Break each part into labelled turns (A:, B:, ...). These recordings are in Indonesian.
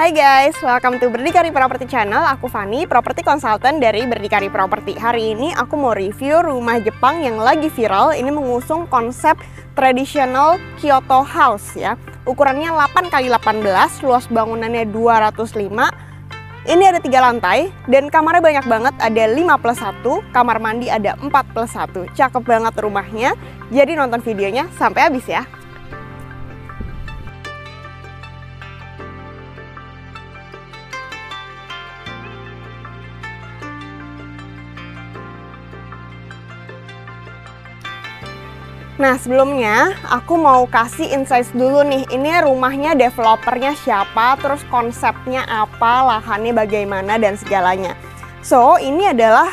A: Hai guys, welcome to Berdikari Property Channel. Aku Fani, property consultant dari Berdikari Property. Hari ini aku mau review rumah Jepang yang lagi viral. Ini mengusung konsep traditional Kyoto House ya. Ukurannya 8x18, luas bangunannya 205. Ini ada 3 lantai dan kamarnya banyak banget, ada 5+1, kamar mandi ada 4+1. Cakep banget rumahnya. Jadi nonton videonya sampai habis ya. Nah, sebelumnya aku mau kasih insight dulu nih. Ini rumahnya developernya siapa, terus konsepnya apa, lahannya bagaimana, dan segalanya. So, ini adalah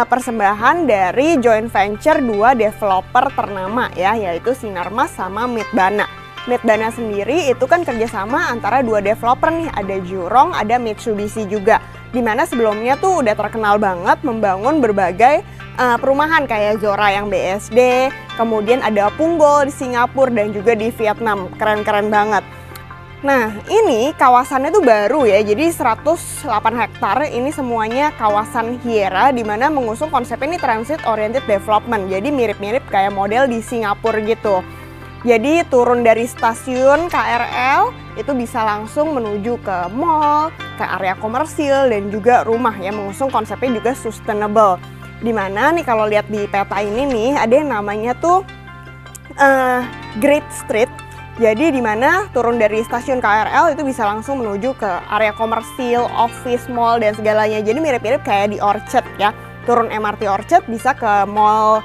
A: persembahan dari joint venture 2 developer ternama ya, yaitu Sinarmas sama Midbana. Midbana sendiri itu kan kerjasama antara 2 developer nih, ada Jurong, ada Mitsubishi juga. Dimana sebelumnya tuh udah terkenal banget membangun berbagai perumahan kayak Zora yang BSD, kemudian ada Punggol di Singapura dan juga di Vietnam, keren-keren banget. Nah, ini kawasannya tuh baru ya, jadi 108 hektar, ini semuanya kawasan Hiera, dimana mengusung konsep ini transit oriented development, jadi mirip-mirip kayak model di Singapura gitu. Jadi turun dari stasiun KRL, itu bisa langsung menuju ke mall, ke area komersil, dan juga rumah ya, mengusung konsepnya juga sustainable. Dimana nih kalau lihat di peta ini nih ada yang namanya tuh Great Street. Jadi dimana turun dari stasiun KRL itu bisa langsung menuju ke area komersil, office, mall dan segalanya. Jadi mirip-mirip kayak di Orchard ya. Turun MRT Orchard bisa ke mall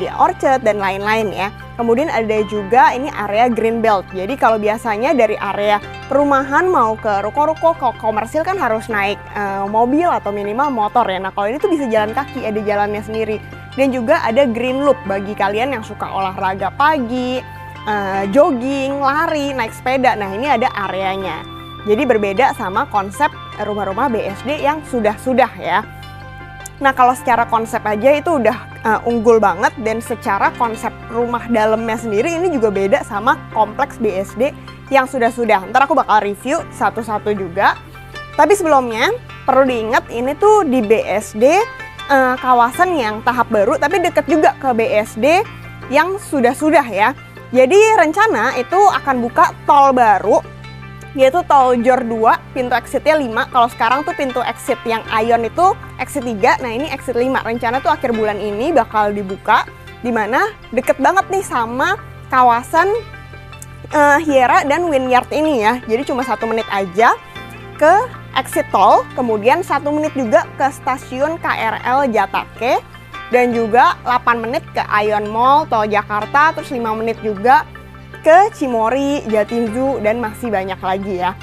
A: di Orchard dan lain-lain ya. Kemudian ada juga ini area Greenbelt. Jadi kalau biasanya dari area perumahan mau ke ruko-ruko ke komersil kan harus naik mobil atau minimal motor ya. Nah kalau ini tuh bisa jalan kaki, ada jalannya sendiri. Dan juga ada Green Loop bagi kalian yang suka olahraga pagi, jogging, lari, naik sepeda. Nah ini ada areanya. Jadi berbeda sama konsep rumah-rumah BSD yang sudah-sudah ya. Nah kalau secara konsep aja itu udah unggul banget, dan secara konsep rumah dalamnya sendiri ini juga beda sama kompleks BSD yang sudah-sudah. Ntar aku bakal review satu-satu juga. Tapi sebelumnya perlu diingat ini tuh di BSD kawasan yang tahap baru, tapi deket juga ke BSD yang sudah-sudah ya. Jadi rencana itu akan buka tol baru, yaitu tol Jor 2, pintu exitnya 5. Kalau sekarang tuh pintu exit yang Ion itu exit 3, nah ini exit 5. Rencana tuh akhir bulan ini bakal dibuka, dimana deket banget nih sama kawasan Hiera dan Wynyard ini ya. Jadi cuma 1 menit aja ke exit tol, kemudian 1 menit juga ke stasiun KRL Jatake, dan juga 8 menit ke Ion Mall, Tol Jakarta, terus 5 menit juga ke Cimory, Jatinju, dan masih banyak lagi ya.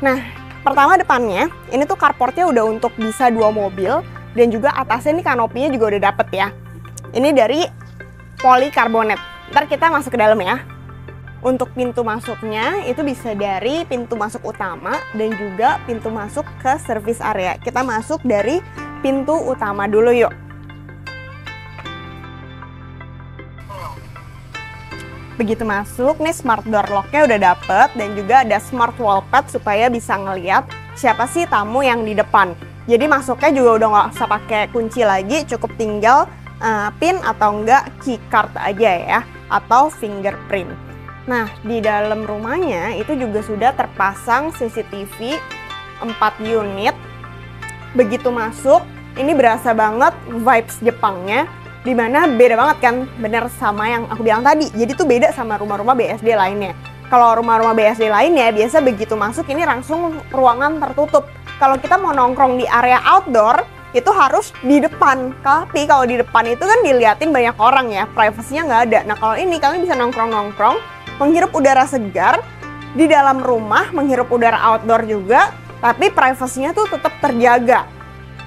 A: Nah, pertama depannya, ini tuh carportnya udah untuk bisa 2 mobil, dan juga atasnya nih kanopinya juga udah dapet ya. Ini dari polikarbonat. Ntar kita masuk ke dalam ya. Untuk pintu masuknya itu bisa dari pintu masuk utama dan juga pintu masuk ke service area. Kita masuk dari pintu utama dulu yuk. Begitu masuk, nih smart door lock-nya udah dapet, dan juga ada smart wall pad supaya bisa ngeliat siapa sih tamu yang di depan. Jadi masuknya juga udah nggak usah pakai kunci lagi, cukup tinggal pin atau enggak keycard aja ya, atau fingerprint. Nah, di dalam rumahnya itu juga sudah terpasang CCTV 4 unit. Begitu masuk, ini berasa banget vibes Jepangnya, dimana beda banget kan, bener sama yang aku bilang tadi. Jadi tuh beda sama rumah-rumah BSD lainnya. Kalau rumah-rumah BSD lainnya biasa begitu masuk ini langsung ruangan tertutup. Kalau kita mau nongkrong di area outdoor itu harus di depan. Tapi kalau di depan itu kan diliatin banyak orang ya, privasinya nggak ada. Nah kalau ini kalian bisa nongkrong-nongkrong, menghirup udara segar di dalam rumah, menghirup udara outdoor juga, tapi privasinya tuh tetap terjaga.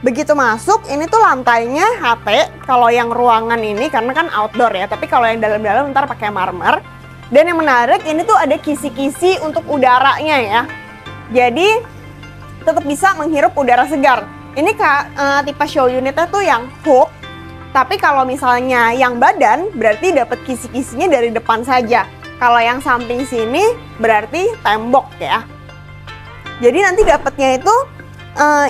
A: Begitu masuk, ini tuh lantainya HT, kalau yang ruangan ini karena kan outdoor ya, tapi kalau yang dalam-dalam ntar pakai marmer. Dan yang menarik, ini tuh ada kisi-kisi untuk udaranya ya. Jadi tetap bisa menghirup udara segar. Ini tipe show unitnya tuh yang hook, tapi kalau misalnya yang badan berarti dapat kisi-kisinya dari depan saja. Kalau yang samping sini berarti tembok ya. Jadi nanti dapatnya itu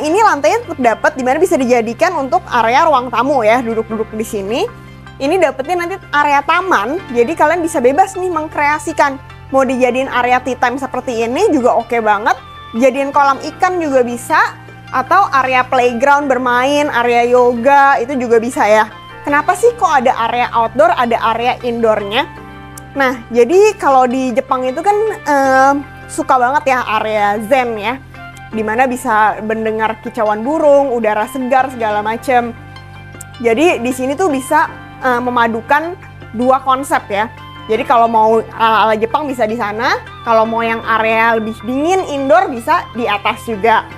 A: ini lantainya tetap dapat, dimana bisa dijadikan untuk area ruang tamu ya, duduk-duduk di sini. Ini dapetnya nanti area taman, jadi kalian bisa bebas nih mengkreasikan. Mau dijadiin area tea time seperti ini juga oke banget. Jadiin kolam ikan juga bisa, atau area playground bermain, area yoga itu juga bisa ya. Kenapa sih kok ada area outdoor, ada area indoornya? Nah, jadi kalau di Jepang itu kan suka banget ya area zen ya, dimana bisa mendengar kicauan burung, udara segar segala macem. Jadi di sini tuh bisa memadukan dua konsep ya. Jadi kalau mau ala Jepang bisa di sana, kalau mau yang area lebih dingin indoor bisa di atas juga.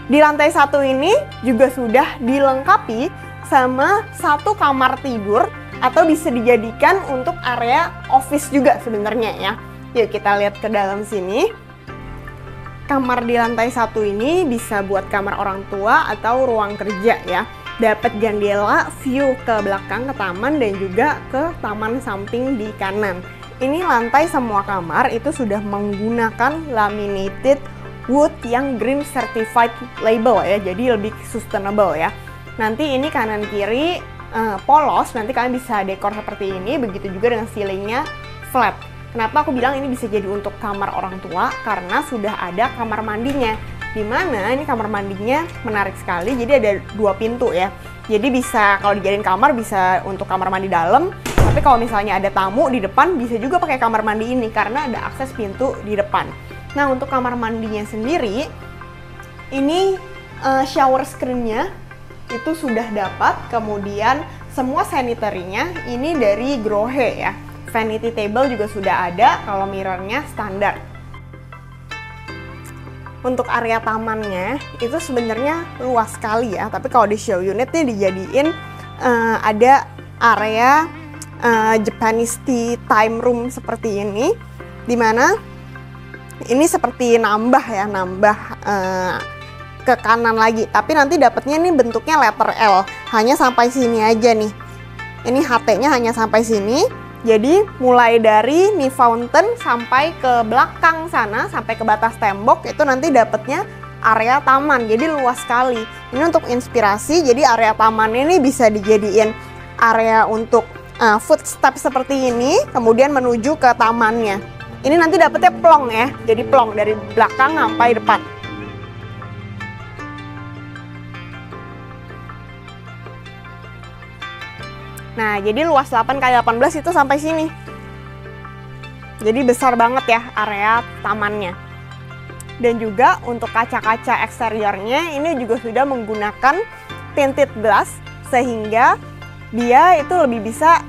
A: Di lantai satu ini juga sudah dilengkapi sama satu kamar tidur atau bisa dijadikan untuk area office juga sebenarnya ya. Yuk kita lihat ke dalam sini. Kamar di lantai satu ini bisa buat kamar orang tua atau ruang kerja ya. Dapat jendela view ke belakang ke taman dan juga ke taman samping di kanan. Ini lantai semua kamar itu sudah menggunakan laminated wood yang green certified label ya, jadi lebih sustainable ya. Nanti ini kanan kiri polos, nanti kalian bisa dekor seperti ini, begitu juga dengan ceilingnya flat. Kenapa aku bilang ini bisa jadi untuk kamar orang tua? Karena sudah ada kamar mandinya. Dimana ini kamar mandinya menarik sekali, jadi ada dua pintu ya. Jadi bisa kalau dijadiin kamar bisa untuk kamar mandi dalam, tapi kalau misalnya ada tamu di depan bisa juga pakai kamar mandi ini karena ada akses pintu di depan. Nah untuk kamar mandinya sendiri, ini shower screen-nya itu sudah dapat, kemudian semua sanitary-nya ini dari Grohe ya. Vanity table juga sudah ada, kalau mirror-nya standar. Untuk area tamannya itu sebenarnya luas sekali ya, tapi kalau di show unit nih dijadiin ada area Japanese tea time room seperti ini, dimana ini seperti nambah ya, ke kanan lagi, tapi nanti dapatnya nih bentuknya letter L, hanya sampai sini aja nih. Ini HT-nya hanya sampai sini. Jadi mulai dari nih fountain sampai ke belakang sana, sampai ke batas tembok itu nanti dapatnya area taman. Jadi luas sekali. Ini untuk inspirasi. Jadi area taman ini bisa dijadiin area untuk footstep seperti ini, kemudian menuju ke tamannya. Ini nanti dapatnya plong ya. Jadi plong dari belakang sampai depan. Nah, jadi luas 8x18 itu sampai sini. Jadi besar banget ya area tamannya. Dan juga untuk kaca-kaca eksteriornya ini juga sudah menggunakan tinted glass sehingga dia itu lebih bisa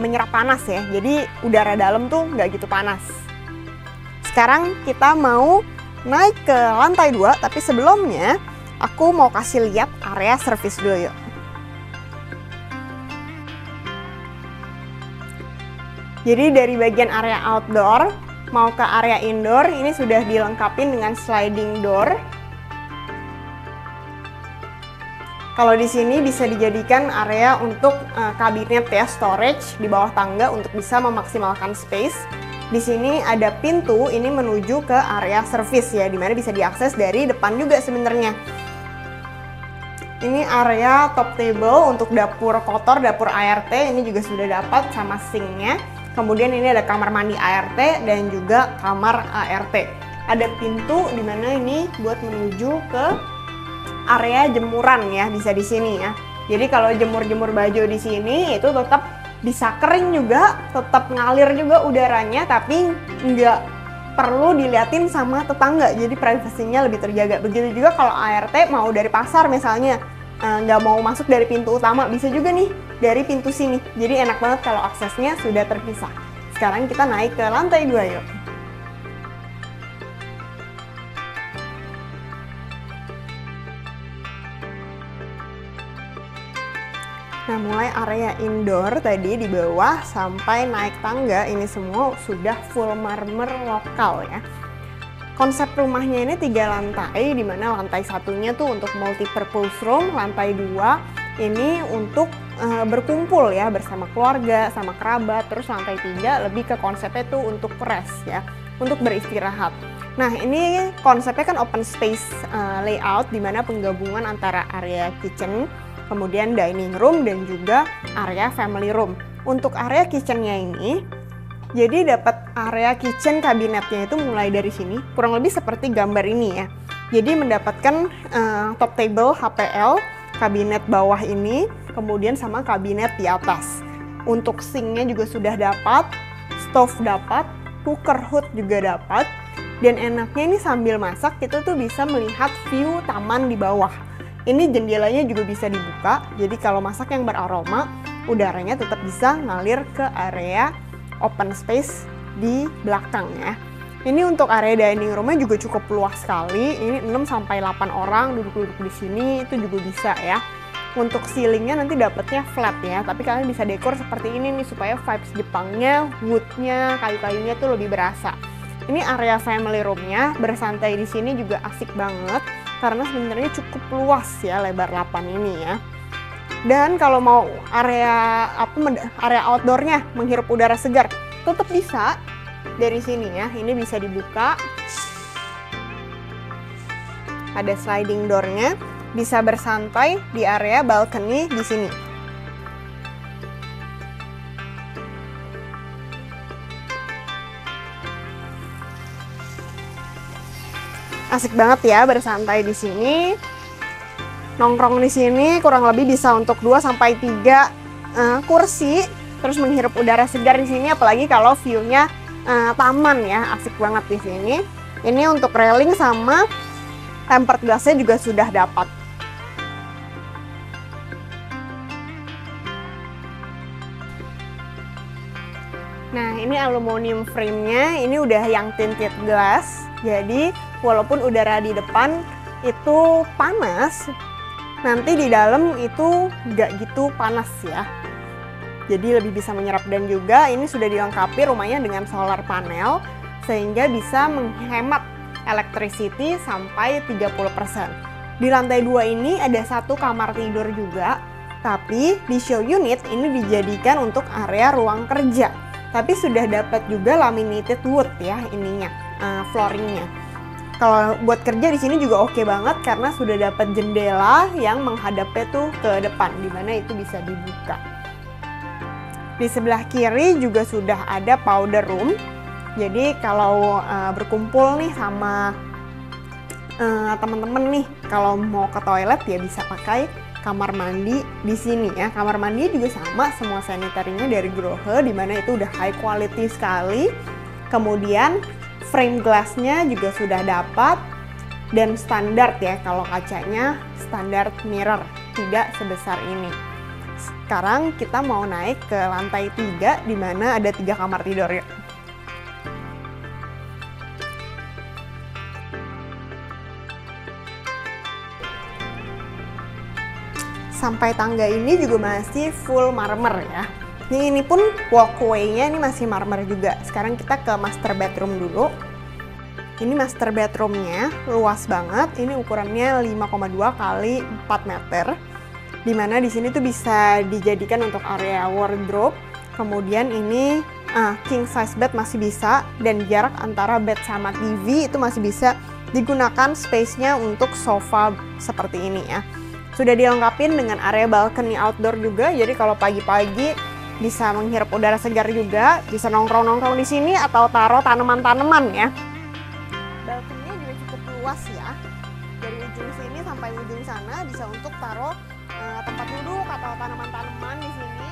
A: menyerap panas ya. Jadi udara dalam tuh nggak gitu panas. Sekarang kita mau naik ke lantai 2, tapi sebelumnya aku mau kasih lihat area service dulu yuk. Jadi dari bagian area outdoor mau ke area indoor ini sudah dilengkapi dengan sliding door. Kalau di sini bisa dijadikan area untuk kabinet ya, storage di bawah tangga untuk bisa memaksimalkan space. Di sini ada pintu ini menuju ke area service ya, dimana bisa diakses dari depan juga sebenarnya. Ini area top table untuk dapur kotor, dapur ART ini juga sudah dapat sama sinknya. Kemudian ini ada kamar mandi ART dan juga kamar ART. Ada pintu di mana ini buat menuju ke area jemuran ya, bisa di sini ya. Jadi kalau jemur-jemur baju di sini itu tetap bisa kering juga, tetap ngalir juga udaranya, tapi nggak perlu diliatin sama tetangga. Jadi privasinya lebih terjaga. Begitu juga kalau ART mau dari pasar misalnya, nggak mau masuk dari pintu utama, bisa juga nih dari pintu sini. Jadi enak banget kalau aksesnya sudah terpisah. Sekarang kita naik ke lantai 2 yuk. Nah mulai area indoor tadi di bawah sampai naik tangga ini semua sudah full marmer lokal ya. Konsep rumahnya ini 3 lantai, di mana lantai satunya tuh untuk multi-purpose room, lantai 2 ini untuk berkumpul ya bersama keluarga, sama kerabat, terus lantai 3 lebih ke konsepnya tuh untuk rest ya, untuk beristirahat. Nah, ini konsepnya kan open space layout, di mana penggabungan antara area kitchen, kemudian dining room, dan juga area family room. Untuk area kitchennya ini, jadi dapat area kitchen kabinetnya itu mulai dari sini, kurang lebih seperti gambar ini ya. Jadi mendapatkan top table HPL, kabinet bawah ini, kemudian sama kabinet di atas. Untuk sinknya juga sudah dapat, stove dapat, cooker hood juga dapat. Dan enaknya ini sambil masak kita tuh bisa melihat view taman di bawah. Ini jendelanya juga bisa dibuka, jadi kalau masak yang beraroma, udaranya tetap bisa ngalir ke area open space di belakang ya. Ini untuk area dining roomnya juga cukup luas sekali. Ini 6-8 orang duduk-duduk di sini itu juga bisa ya. Untuk ceilingnya nanti dapatnya flat ya, tapi kalian bisa dekor seperti ini nih supaya vibes Jepangnya, woodnya, kayu-kayunya tuh lebih berasa. Ini area family roomnya, bersantai di sini juga asik banget karena sebenarnya cukup luas ya lebar 8 ini ya. Dan kalau mau area outdoornya menghirup udara segar, tetap bisa dari sini ya. Ini bisa dibuka. Ada sliding door-nya, bisa bersantai di area balcony di sini. Asik banget ya bersantai di sini. Nongkrong di sini kurang lebih bisa untuk 2-3 kursi, terus menghirup udara segar di sini, apalagi kalau view-nya taman ya, asik banget di sini. Ini untuk railing sama tempered glass-nya juga sudah dapat. Nah, ini aluminium frame-nya, ini udah yang tinted glass. Jadi, walaupun udara di depan itu panas, nanti di dalam itu nggak gitu panas ya. Jadi lebih bisa menyerap, dan juga ini sudah dilengkapi rumahnya dengan solar panel sehingga bisa menghemat electricity sampai 30%. Di lantai 2 ini ada satu kamar tidur juga, tapi di show unit ini dijadikan untuk area ruang kerja. Tapi sudah dapat juga laminated wood ya ininya, flooringnya. Kalau buat kerja di sini juga oke banget karena sudah dapat jendela yang menghadapnya tuh ke depan, dimana itu bisa dibuka. Di sebelah kiri juga sudah ada powder room. Jadi kalau berkumpul nih sama teman-teman nih, kalau mau ke toilet ya bisa pakai kamar mandi di sini ya. Kamar mandi juga sama, semua sanitarinya dari Grohe, dimana itu udah high quality sekali. Kemudian frame glassnya juga sudah dapat, dan standar ya, kalau kacanya standar mirror, tidak sebesar ini. Sekarang kita mau naik ke lantai 3, di mana ada 3 kamar tidur ya. Sampai tangga ini juga masih full marmer ya. Ini pun walkway-nya ini masih marmer juga. Sekarang kita ke master bedroom dulu. Ini master bedroom-nya luas banget. Ini ukurannya 5,2 kali 4 meter. Dimana di sini tuh bisa dijadikan untuk area wardrobe. Kemudian ini king size bed masih bisa, dan jarak antara bed sama TV itu masih bisa digunakan space-nya untuk sofa seperti ini ya. Sudah dilengkapi dengan area balcony outdoor juga. Jadi kalau pagi-pagi bisa menghirup udara segar juga, bisa nongkrong-nongkrong di sini atau taruh tanaman-tanaman ya. Balkoninya juga cukup luas ya. Dari ujung sini sampai ujung sana bisa untuk taruh tempat duduk atau tanaman-tanaman di sini.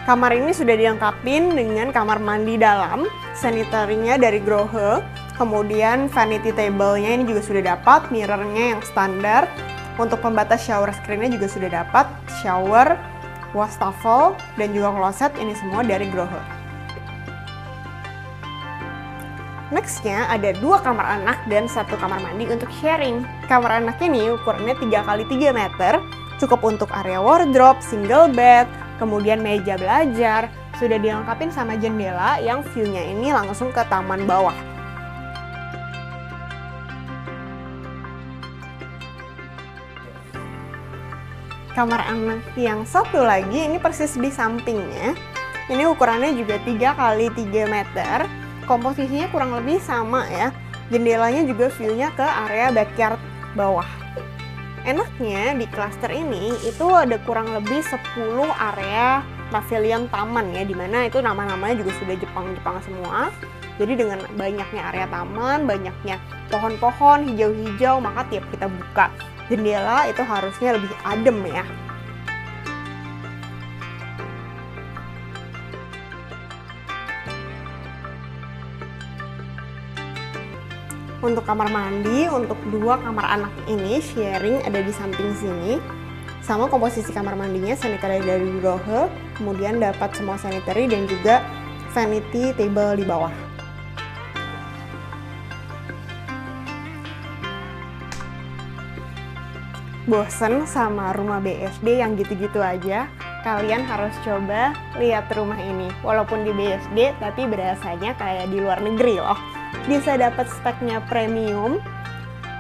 A: Kamar ini sudah dilengkapi dengan kamar mandi dalam, sanitary-nya dari Grohe. Kemudian vanity table-nya ini juga sudah dapat, mirror-nya yang standar. Untuk pembatas shower screen-nya juga sudah dapat, shower, wastafel, dan juga kloset, ini semua dari Grohe. Next-nya ada 2 kamar anak dan 1 kamar mandi untuk sharing. Kamar anak ini ukurannya 3 kali 3 meter, cukup untuk area wardrobe, single bed, kemudian meja belajar. Sudah dilengkapi sama jendela yang view-nya ini langsung ke taman bawah. Kamar anak yang satu lagi ini persis di sampingnya. Ini ukurannya juga 3 kali 3 meter. Komposisinya kurang lebih sama ya. Jendelanya juga view-nya ke area backyard bawah. Enaknya di klaster ini itu ada kurang lebih 10 area pavilion taman ya, dimana itu nama-namanya juga sudah Jepang-Jepang semua. Jadi dengan banyaknya area taman, banyaknya pohon-pohon hijau-hijau, maka tiap kita buka jendela itu harusnya lebih adem ya. Untuk kamar mandi, untuk 2 kamar anak ini sharing ada di samping sini. Sama komposisi kamar mandinya sanitary dari Rohe, kemudian dapat semua sanitary dan juga vanity table di bawah. Bosen sama rumah BSD yang gitu-gitu aja? Kalian harus coba lihat rumah ini. Walaupun di BSD, tapi berasanya kayak di luar negeri loh. Bisa dapat speknya premium,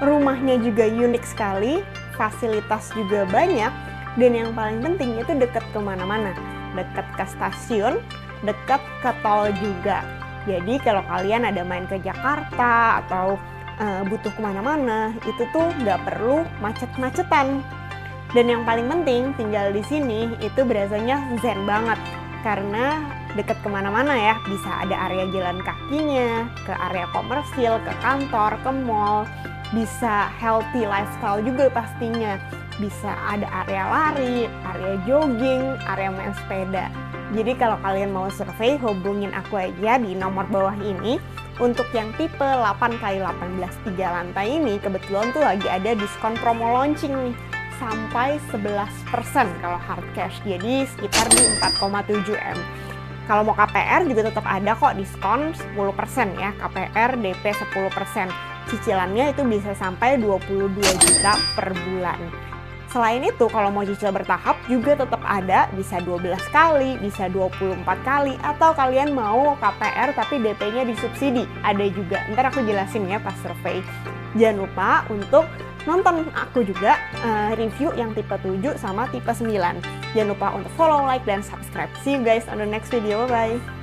A: rumahnya juga unik sekali, fasilitas juga banyak, dan yang paling penting itu dekat kemana-mana. Dekat ke stasiun, dekat ke tol juga. Jadi kalau kalian ada main ke Jakarta atau butuh kemana-mana, itu tuh nggak perlu macet-macetan. Dan yang paling penting, tinggal di sini itu berasanya zen banget. Karena dekat kemana-mana ya, bisa ada area jalan kakinya, ke area komersil, ke kantor, ke mall, bisa healthy lifestyle juga pastinya. Bisa ada area lari, area jogging, area main sepeda. Jadi kalau kalian mau survei, hubungin aku aja di nomor bawah ini. Untuk yang tipe 8x18 3 lantai ini, kebetulan tuh lagi ada diskon promo launching nih. Sampai 11% kalau hard cash, jadi sekitar di 4,7 M. Kalau mau KPR juga tetap ada kok diskon 10% ya, KPR DP 10%. Cicilannya itu bisa sampai 22 juta per bulan. Selain itu kalau mau cicil bertahap juga tetap ada, bisa 12 kali, bisa 24 kali, atau kalian mau KPR tapi DP-nya disubsidi, ada juga. Ntar aku jelasin ya pas survei. Jangan lupa untuk nonton aku juga review yang tipe 7 sama tipe 9. Jangan lupa untuk follow, like, dan subscribe. See you guys on the next video. Bye-bye.